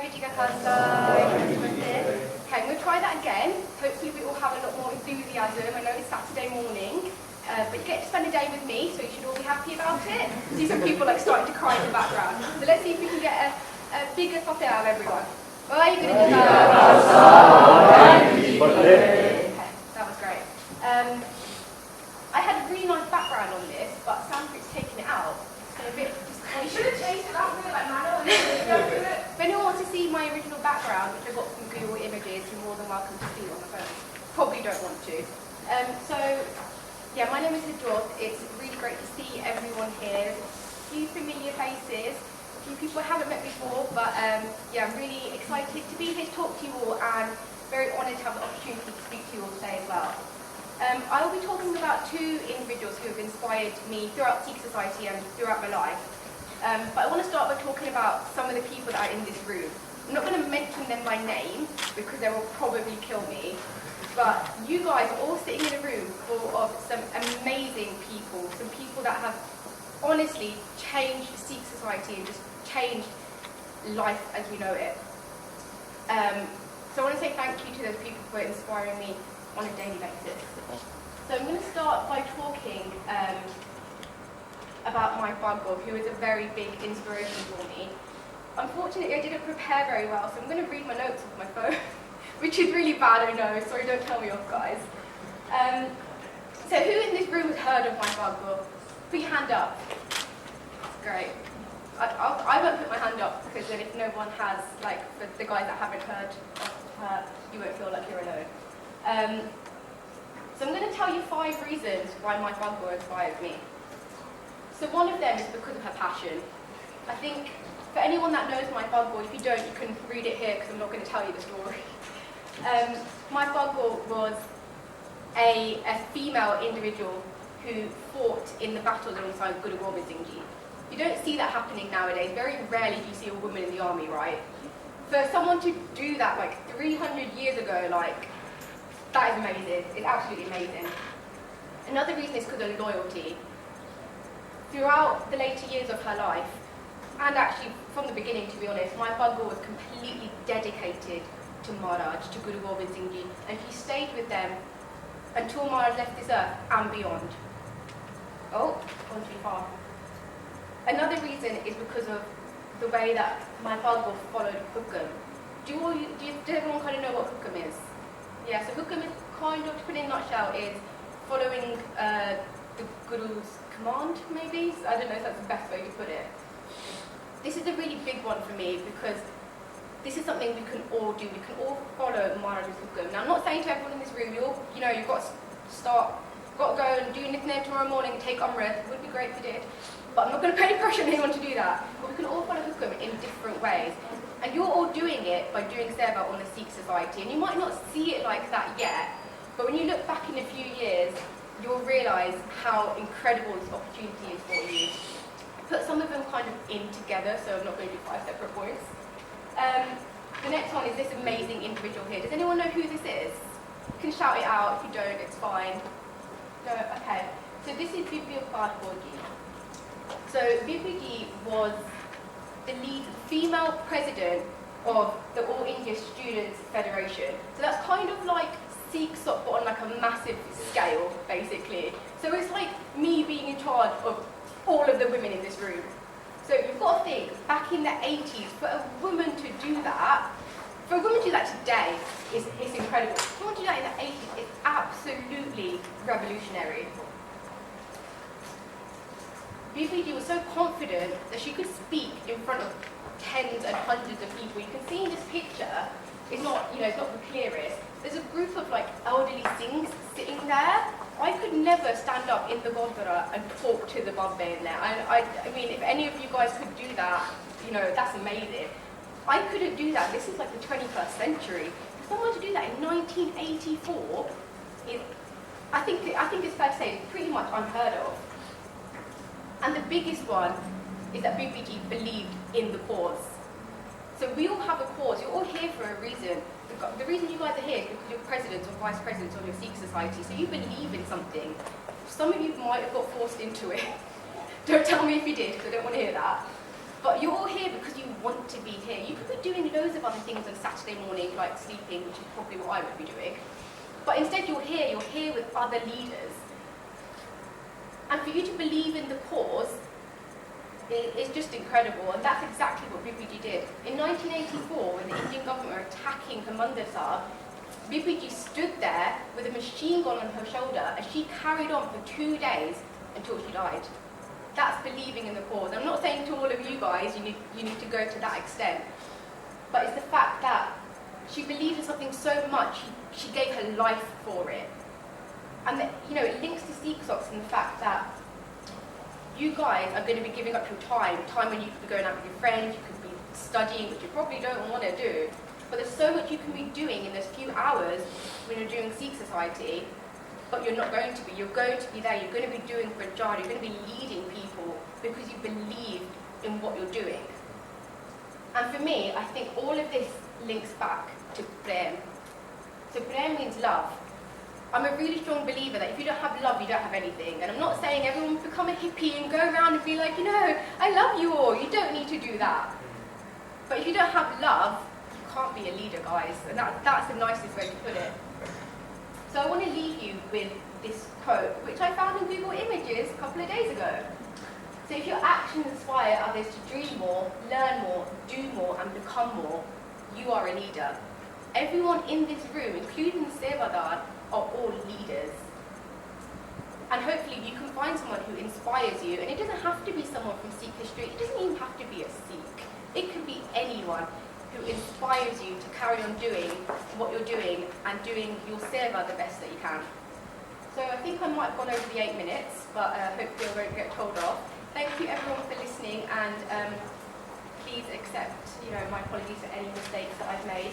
Okay, I'm going to try that again. Hopefully we all have a lot more enthusiasm. I know it's Saturday morning, but you get to spend a day with me, so you should all be happy about it. See some people like starting to cry in the background. So let's see if we can get a bigger soft out of everyone. Well, are you going to do that? Okay, that was great. I had a really nice background on this, but Sanskrit's taken it out. So a bit disappointed. You should have changed it up, like manual. If anyone wants to see my original background, which I got from Google Images, you're more than welcome to see it on the phone. Probably don't want to. Yeah, my name is Harjot. It's really great to see everyone here. A few familiar faces, a few people I haven't met before, but yeah, I'm really excited to be here to talk to you all and very honoured to have the opportunity to speak to you all today as well. I will be talking about two individuals who have inspired me throughout Sikh society and throughout my life. But I want to start by talking about some of the people that are in this room. I'm not going to mention them by name because they will probably kill me. But you guys are all sitting in a room full of some amazing people, some people that have honestly changed Sikh society and just changed life as we know it. So I want to say thank you to those people for inspiring me on a daily basis. So I'm going to start by talking about my Bhag Kaur, who is a very big inspiration for me. Unfortunately, I didn't prepare very well, so I'm going to read my notes off my phone, which is really bad, I know, sorry, don't tell me off, guys. So who in this room has heard of my Bhag Kaur? Put your hand up. Great. I won't put my hand up, because then if no one has, like, for the guys that haven't heard of her, you won't feel like you're alone. So I'm going to tell you 5 reasons why my Bhag Kaur inspired me. So one of them is because of her passion. I think for anyone that knows my Bhag Kaur, if you don't, you can read it here because I'm not going to tell you the story. My Bhag Kaur was a female individual who fought in the battle alongside Guru Gobind Singh Ji. You don't see that happening nowadays. Very rarely do you see a woman in the army, right? For someone to do that like 300 years ago, like, that is amazing. It's absolutely amazing. Another reason is because of loyalty. Throughout the later years of her life, and actually from the beginning, to be honest, my Bhag Kaur was completely dedicated to Maharaj, to Guru Gobind Singh Ji, and she stayed with them until Maharaj left this earth and beyond. Oh, gone too far. Another reason is because of the way that my Bhag Kaur followed Hukam. Does everyone kind of know what Hukam is? Yeah, so Hukam is kind of, to put it in a nutshell, is following the Guru's command, maybe? I don't know if that's the best way to put it. This is a really big one for me because this is something we can all do. We can all follow Maharaj's Hukam. Now, I'm not saying to everyone in this room, you've got to go and do Nitnem tomorrow morning and take Amrit. It would be great if you did. But I'm not going to put any pressure on anyone to do that. But we can all follow Hukam in different ways. And you're all doing it by doing seva on the Sikh society. And you might not see it like that yet, but when you look back in a few years, you'll realise how incredible this opportunity is for you. I put some of them kind of in together, so I'm not going to do 5 separate points. The next one is this amazing individual here. Does anyone know who this is? You can shout it out. If you don't, it's fine. No? Okay. So this is Bibi Upkar Kaur. So Bibi Ji was the lead female president of the All India Students Federation. So that's kind of like Sikh SOC, but on like a massive scale, basically. So it's like me being in charge of all of the women in this room. So you've got to think, back in the 80s, for a woman to do that, today, it's incredible. For someone to do that in the 80s, it's absolutely revolutionary. Bibi Ji was so confident that she could speak in front of tens and hundreds of people. You can see in this picture, it's not the clearest. There's a group of like elderly Singhs sitting there. I could never stand up in the Gurdwara and talk to the Bombay in there. I mean, if any of you guys could do that, that's amazing. I couldn't do that. This is like the 21st century. For someone to do that in 1984 is, I think it's fair to say, it's pretty much unheard of. And the biggest one is that Bibi Ji believed in the cause. So we all have a cause. You're all here for a reason. The reason you guys are here is because you're presidents or vice presidents of your Sikh society. So you believe in something. Some of you might have got forced into it. Don't tell me if you did, because I don't want to hear that. But you're all here because you want to be here. You could be doing loads of other things on Saturday morning, like sleeping, which is probably what I would be doing. But instead you're here with other leaders. And for you to believe in the cause is just incredible, and that's exactly what Bibi did. In 1984, when the Indian government were attacking Hamandar, Bibi stood there with a machine gun on her shoulder, and she carried on for 2 days until she died. That's believing in the cause. I'm not saying to all of you guys you need to go to that extent, but it's the fact that she believed in something so much, she gave her life for it. And that, it links to Sikh socks in the fact that you guys are going to be giving up your time when you could be going out with your friends, you could be studying, which you probably don't want to do. But there's so much you can be doing in those few hours when you're doing Sikh society, but you're not going to be. You're going to be there, you're going to be doing Prajad, you're going to be leading people because you believe in what you're doing. And for me, I think all of this links back to Prem. So Prem means love. I'm a really strong believer that if you don't have love, you don't have anything. And I'm not saying everyone become a hippie and go around and be like, I love you all. You don't need to do that. But if you don't have love, you can't be a leader, guys. And that's the nicest way to put it. So I want to leave you with this quote, which I found in Google Images a couple of days ago. So if your actions inspire others to dream more, learn more, do more, and become more, you are a leader. Everyone in this room, including the Sevadar, are all leaders. And hopefully you can find someone who inspires you, and it doesn't have to be someone from Sikh history, it doesn't even have to be a Sikh. It could be anyone who inspires you to carry on doing what you're doing and doing your seva the best that you can. So I think I might have gone over the 8 minutes, but hopefully I won't get told off. Thank you everyone for listening, and please accept my apologies for any mistakes that I've made.